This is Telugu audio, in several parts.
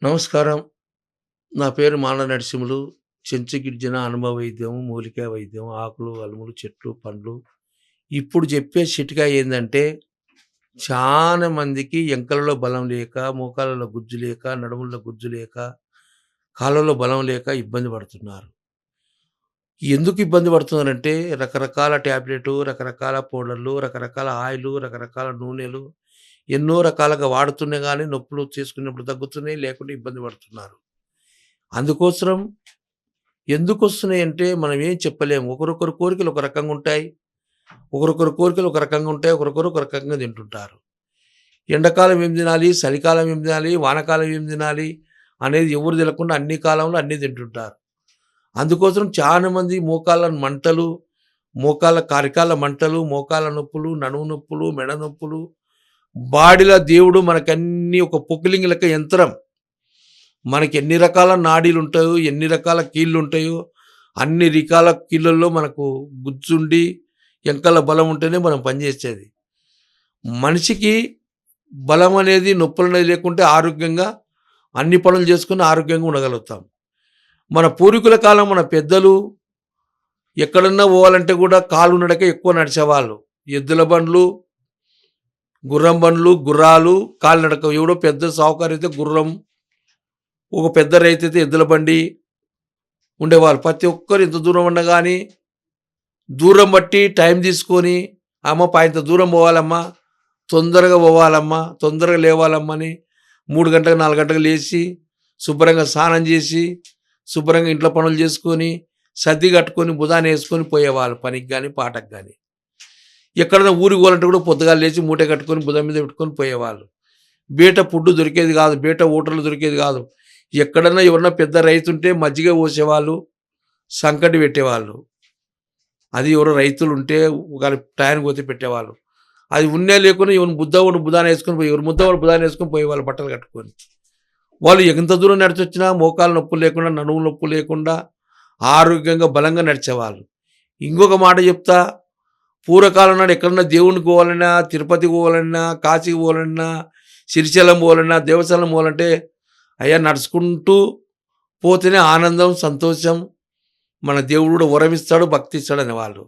నమస్కారం. నా పేరు మాల నరసింహులు. చెంచు గిరిజన అనుభవ వైద్యం, మూలికా వైద్యం, ఆకులు, అలుములు, చెట్లు, పండ్లు. ఇప్పుడు చెప్పే చిట్కా ఏందంటే, చాలా మందికి ఎంకలలో బలం లేక, మోకాళ్ళలో గుజ్జు లేక, నడుముల్లో గుజ్జు లేక, కాళ్ళలో బలం లేక ఇబ్బంది పడుతున్నారు. ఎందుకు ఇబ్బంది పడుతున్నారంటే, రకరకాల టాబ్లెటు, రకరకాల పౌడర్లు, రకరకాల ఆయిలు, రకరకాల నూనెలు, ఎన్నో రకాలుగా వాడుతున్నా గానీ నొప్పులు చేసుకున్నప్పుడు తగ్గుతున్నాయి, లేకుంటే ఇబ్బంది పడుతున్నారు. అందుకోసం ఎందుకొస్తున్నాయంటే మనం ఏం చెప్పలేము. ఒకరొకరి కోరికలు ఒక రకంగా ఉంటాయి. ఒకరొకరి కోరికలు ఒక రకంగా ఉంటాయి. ఒకరొకరు ఒక రకంగా తింటుంటారు. ఎండాకాలం ఏం తినాలి? చలికాలం ఏం తినాలి? వానాకాలం ఏం తినాలి? అనేది ఎవరు తెలవకుండా అన్ని కాలంలో అన్నీ తింటుంటారు. అందుకోసం చాలా మంది మోకాళ్ళ మంటలు, మోకాళ్ళ అరికాళ్ళ మంటలు, మోకాళ్ళ నొప్పులు, నడుము నొప్పులు, మెడ నొప్పులు, బాడీలో దేవుడు మనకన్నీ ఒక పొకిలింగ్ లెక్క యంత్రం. మనకి ఎన్ని రకాల నాడీలుంటాయో, ఎన్ని రకాల కీళ్ళుంటాయో, అన్ని రకాల కీళ్ళల్లో మనకు గుజ్జుండి, ఎంకల బలం ఉంటేనే మనం పనిచేసేది. మనిషికి బలం అనేది, నొప్పులనేది లేకుంటే ఆరోగ్యంగా అన్ని పనులు చేసుకొని ఆరోగ్యంగా ఉండగలుగుతాం. మన పూర్వీకుల కాలం మన పెద్దలు ఎక్కడన్నా పోవాలంటే కూడా కాళ్ళు నడక ఎక్కువ నడిచేవాళ్ళు. ఎద్దుల బండ్లు, గుర్రం బండ్లు, గుర్రాలు, కాలినడక. ఎవడో పెద్ద సావుకారైతే గుర్రం, ఒక పెద్ద రైతైతే ఎద్దుల బండి ఉండేవాళ్ళు. ప్రతి ఒక్కరు ఎంత దూరం ఉన్నా గానీ, దూరం బట్టి టైం తీసుకొని, అమ్మ ఇంత దూరం పోవాలమ్మా, తొందరగా పోవాలమ్మా, తొందరగా లేవాలమ్మా అని 3 గంటలకు, 4 గంటలకు లేచి, శుభ్రంగా స్నానం చేసి, శుభ్రంగా ఇంట్లో పనులు చేసుకొని, సద్ది కట్టుకొని, భుజానేసుకొని పోయేవాళ్ళు పనికి గానీ, పాటకు గానీ. ఎక్కడైనా ఊరికి పోవాలంటే కూడా పొద్దుగాల లేచి మూట కట్టుకొని, భుజం మీద పెట్టుకొని పోయేవాళ్ళు. బయట ఫుడ్డు దొరికేది కాదు. బయట హోటళ్ళు దొరికేది కాదు. ఎక్కడన్నా ఎవరన్నా పెద్ద రైతుంటే మజ్జిగ పోసేవాళ్ళు, సంకటి పెట్టేవాళ్ళు. అది ఎవరో రైతులుంటే ఒకవేళ టయానికి పోతే పెట్టేవాళ్ళు. అది ఉన్నే లేకున్నా ఎవరు ముద్దవాడు బుధాన వేసుకొని పోయి, ఎవరు ముద్దవాడు బుధాన వేసుకొని పోయేవాళ్ళు బట్టలు కట్టుకొని. వాళ్ళు ఎంత దూరం నడిచొచ్చినా మోకాలు నొప్పులు లేకుండా, నడుము నొప్పులు లేకుండా ఆరోగ్యంగా బలంగా నడిచేవాళ్ళు. ఇంకొక మాట చెప్తా, పూర్వకాలం నాడు ఎక్కడన్నా దేవునికి పోవాలన్నా, తిరుపతికి పోవాలన్నా, కాశీకి పోవాలన్నా, శ్రీశైలం పోవాలన్నా, దేవస్థానం పోవాలంటే అయ్యా నడుచుకుంటూ పోతేనే ఆనందం, సంతోషం, మన దేవుడు కూడా వరమిస్తాడు, భక్తి ఇస్తాడు అనేవాళ్ళు.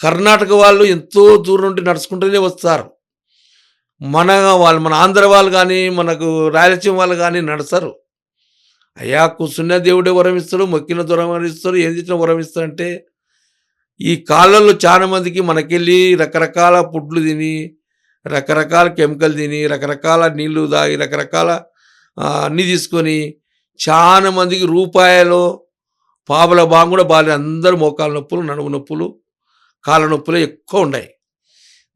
కర్ణాటక వాళ్ళు ఎంతో దూరం నుండి నడుచుకుంటూనే వస్తారు. మన ఆంధ్ర వాళ్ళు కానీ, మనకు రాయలసీమ వాళ్ళు కానీ నడుస్తారు. అయ్యా కూర్చున్న దేవుడే వరమిస్తాడు, మొక్కిన దూరం వరమిస్తాడు, ఏం చేసినా వరమిస్తాడంటే, ఈ కాలంలో చాలా మందికి మనకెళ్ళి రకరకాల ఫుడ్లు తిని, రకరకాల కెమికల్ తిని, రకరకాల నీళ్లు తాగి, రకరకాల అన్నీ తీసుకొని, చాలా మందికి రూపాయలో పావుల భాగం కూడా బాగాలేదు. అందరూ మోకాళ్ళ నొప్పులు, నడుము నొప్పులు, కాళ్ళ నొప్పులే ఎక్కువ ఉన్నాయి.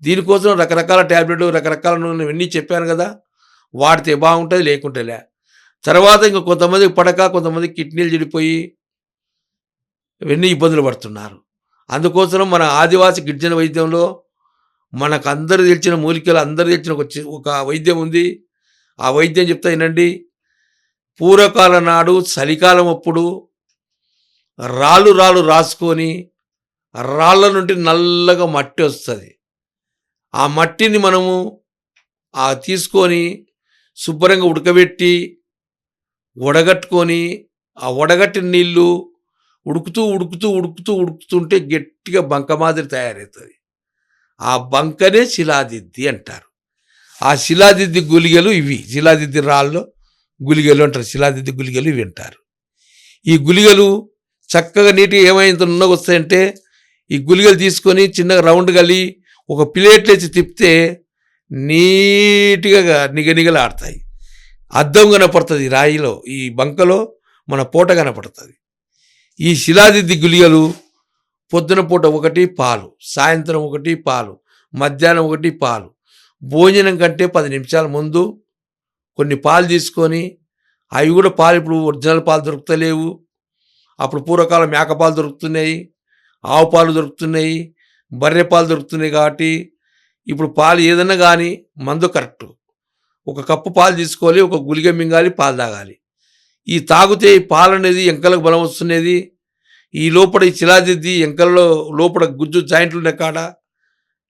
దీనికోసం రకరకాల టాబ్లెట్లు, రకరకాల నూనెలు ఇవన్నీ చెప్పాను కదా, వాడితే బాగుంటుంది, లేకుంటే లే. తర్వాత ఇంక కొంతమందికి పడక, కొంతమందికి కిడ్నీలు చెడిపోయి ఇవన్నీ ఇబ్బందులు పడుతున్నారు. అందుకోసం మన ఆదివాసి గిరిజన వైద్యంలో మనకు అందరూ తెలిసిన మూలికలు, అందరూ తెలిసిన ఒక వైద్యం ఉంది. ఆ వైద్యం చెప్తా వినండి. పూర్వకాల నాడు చలికాలం అప్పుడు రాళ్ళు రాసుకొని, రాళ్ళ నుండి నల్లగా మట్టి వస్తుంది. ఆ మట్టిని మనము తీసుకొని శుభ్రంగా ఉడకబెట్టి వడగట్టుకొని, ఆ వడగట్టిన నీళ్ళు ఉడుకుతుంటే గట్టిగా బంక మాదిరి తయారవుతుంది. ఆ బంకనే శిలాదిద్ది అంటారు. ఆ శిలాదిద్ది గుళిగలు ఇవి. శిలాదిద్ది రాళ్ళు గుళిగలు అంటారు. శిలాదిద్ది గుళిగలు ఇవి అంటారు. ఈ గుళిగలు చక్కగా నీట్గా ఏమైంత నున్నగా వస్తాయంటే, ఈ గుళిగలు తీసుకొని చిన్నగా రౌండ్ గలి ఒక ప్లేట్లేసి తిప్పితే నీట్గా నిగనిగలాడతాయి. అద్దం కనపడుతుంది రాయిలో, ఈ బంకలో మన పూట కనపడుతుంది. ఈ శిలాదిద్ది గుళిగలు పొద్దున పూట ఒకటి పాలు, సాయంత్రం ఒకటి పాలు, మధ్యాహ్నం ఒకటి పాలు, భోజనం కంటే 10 నిమిషాల ముందు కొన్ని పాలు తీసుకొని, అవి కూడా పాలు ఇప్పుడు ఒరిజినల్ పాలు దొరుకుతలేవు. అప్పుడు పూర్వకాలం మేకపాలు దొరుకుతున్నాయి, ఆవు పాలు దొరుకుతున్నాయి, బర్రె పాలు దొరుకుతున్నాయి. కాబట్టి ఇప్పుడు పాలు ఏదన్నా కానీ మందు కరెక్టు. ఒక కప్పు పాలు తీసుకోవాలి, ఒక గుళిగ మింగాలి, పాలు తాగాలి. ఈ తాగితే ఈ పాలు అనేది ఎంకలకు బలం వస్తున్నది. ఈ లోపల ఈ శిలాదిద్ది ఎంకలలో లోపల గుజ్జు జాయింట్లు ఉన్న కాడ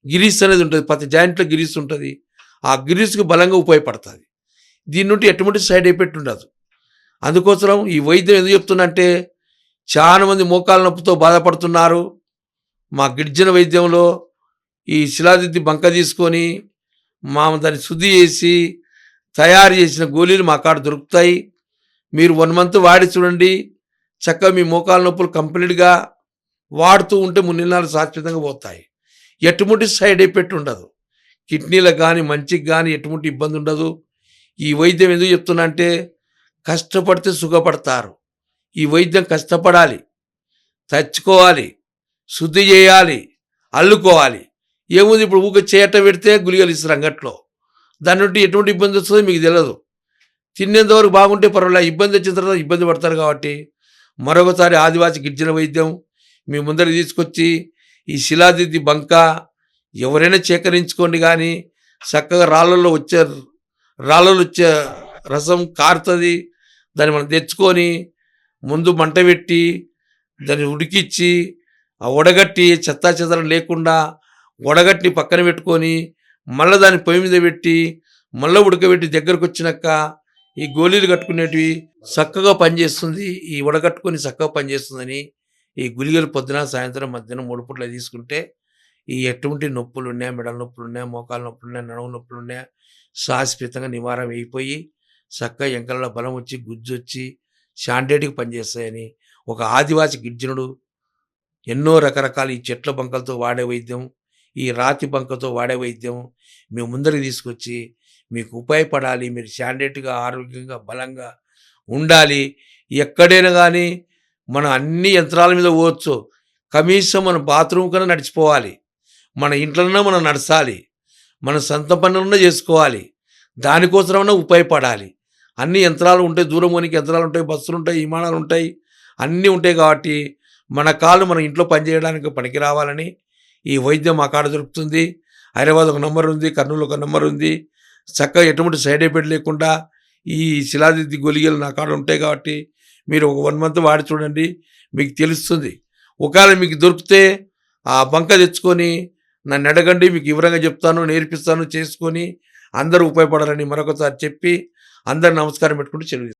గిరీస్ అనేది ఉంటుంది. ప్రతి జాయింట్లో గిరీస్ ఉంటుంది. ఆ గిరీస్కి బలంగా ఉపయోగపడుతుంది. దీని నుండి ఎటువంటి సైడ్ ఎఫెక్ట్ ఉండదు. అందుకోసం ఈ వైద్యం ఎందుకు చెప్తున్నా అంటే, చాలామంది మోకాళ్ళ నొప్పితో బాధపడుతున్నారు. మా గిరిజన వైద్యంలో ఈ శిలాదిద్ది బంక తీసుకొని దాన్ని శుద్ధి చేసి తయారు చేసిన గోళీలు మా కాడ దొరుకుతాయి. మీరు 1 మంత్ వాడి చూడండి, చక్కగా మీ మోకాళ్ళ నొప్పులు కంప్లీట్గా వాడుతూ ఉంటే 3 నెలలు శాశ్వతంగా పోతాయి. ఎటువంటి సైడ్ ఎఫెక్ట్ ఉండదు. కిడ్నీలకు కానీ మంచికి కానీ ఎటువంటి ఇబ్బంది ఉండదు. ఈ వైద్యం ఎందుకు చెప్తున్నా అంటే, కష్టపడితే సుఖపడతారు. ఈ వైద్యం కష్టపడాలి, తెచ్చుకోవాలి, శుద్ధి చేయాలి, అల్లుకోవాలి. ఏముంది, ఇప్పుడు ఊక చేయట పెడితే గుళికలు ఇస్తారు అంగట్లో. దాని నుండి ఎటువంటి ఇబ్బంది వస్తుందో మీకు తెలియదు. తినేంతవరకు బాగుంటే పర్వాలేదు, ఇబ్బంది వచ్చిన తర్వాత ఇబ్బంది పడతారు. కాబట్టి మరొకసారి ఆదివాసి గిరిజన వైద్యం మీ ముందరికి తీసుకొచ్చి ఈ శిలాదిద్ది బంక ఎవరైనా సేకరించుకోండి. కానీ చక్కగా రాళ్ళల్లో వచ్చే రసం కారుతుంది. దాన్ని మనం తెచ్చుకొని ముందు మంట పెట్టి దాన్ని ఉడికిచ్చి ఆ వడగట్టి చెత్తా చెదరం లేకుండా వడగట్టి పక్కన పెట్టుకొని మళ్ళీ దాన్ని పొయ్యి మీద పెట్టి మళ్ళీ ఉడకబెట్టి దగ్గరకు వచ్చినాక ఈ గోళీలు కట్టుకునేటివి చక్కగా పనిచేస్తుంది. ఈ వడగట్టుకొని చక్కగా పనిచేస్తుందని ఈ గుళికలు పొద్దున సాయంత్రం మధ్యాహ్నం 3 పూట్ల తీసుకుంటే ఈ ఎటువంటి నొప్పులు ఉన్నాయి, మెడల నొప్పులు ఉన్నాయి, మోకాళ్ళ నొప్పులు ఉన్నాయి, నడుము నొప్పులు ఉన్నాయి, శాశ్వతంగా నివారణ అయిపోయి చక్కగా ఎంకలలో బలం వచ్చి గుజ్జు వచ్చి శాండేటికి పనిచేస్తాయని ఒక ఆదివాసి గిరిజనుడు ఎన్నో రకరకాల ఈ చెట్ల బంకలతో వాడే వైద్యం, ఈ రాతి బంకతో వాడే వైద్యం మేము ముందరికి తీసుకొచ్చి మీకు ఉపయోగపడాలి. మీరు శాండేట్గా ఆరోగ్యంగా బలంగా ఉండాలి. ఎక్కడైనా కానీ మనం అన్ని యంత్రాల మీద పోవచ్చు, కనీసం మన బాత్రూమ్ కన్నా నడిచిపోవాలి, మన ఇంట్లోనే మనం నడచాలి, మన సొంత పనులన్నా చేసుకోవాలి, దానికోసమైనా ఉపయోగపడాలి. అన్ని యంత్రాలు ఉంటాయి, దూరం పోనీకి యంత్రాలు ఉంటాయి, బస్సులు ఉంటాయి, విమానాలు ఉంటాయి, అన్నీ ఉంటాయి. కాబట్టి మన కాళ్ళు మన ఇంట్లో పనిచేయడానికి పనికి రావాలని ఈ వైద్యం మా కాడ దొరుకుతుంది. హైదరాబాద్ ఒక నెంబర్ ఉంది, కర్నూలు ఒక నెంబర్ ఉంది. చక్కగా ఎటువంటి సైడ్ ఎఫెక్ట్ లేకుండా ఈ శిలాదిద్ది గొలిగలు నా కాడ ఉంటాయి. కాబట్టి మీరు ఒక 1 మంత్ వాడి చూడండి, మీకు తెలుస్తుంది. ఒకవేళ మీకు దొరికితే ఆ బంక తెచ్చుకొని నన్ను అడగండి, మీకు వివరంగా చెప్తాను, నేర్పిస్తాను, చేసుకొని అందరూ ఉపయోగపడాలని మరొకసారి చెప్పి అందరు నమస్కారం పెట్టుకుంటూ చెల్లి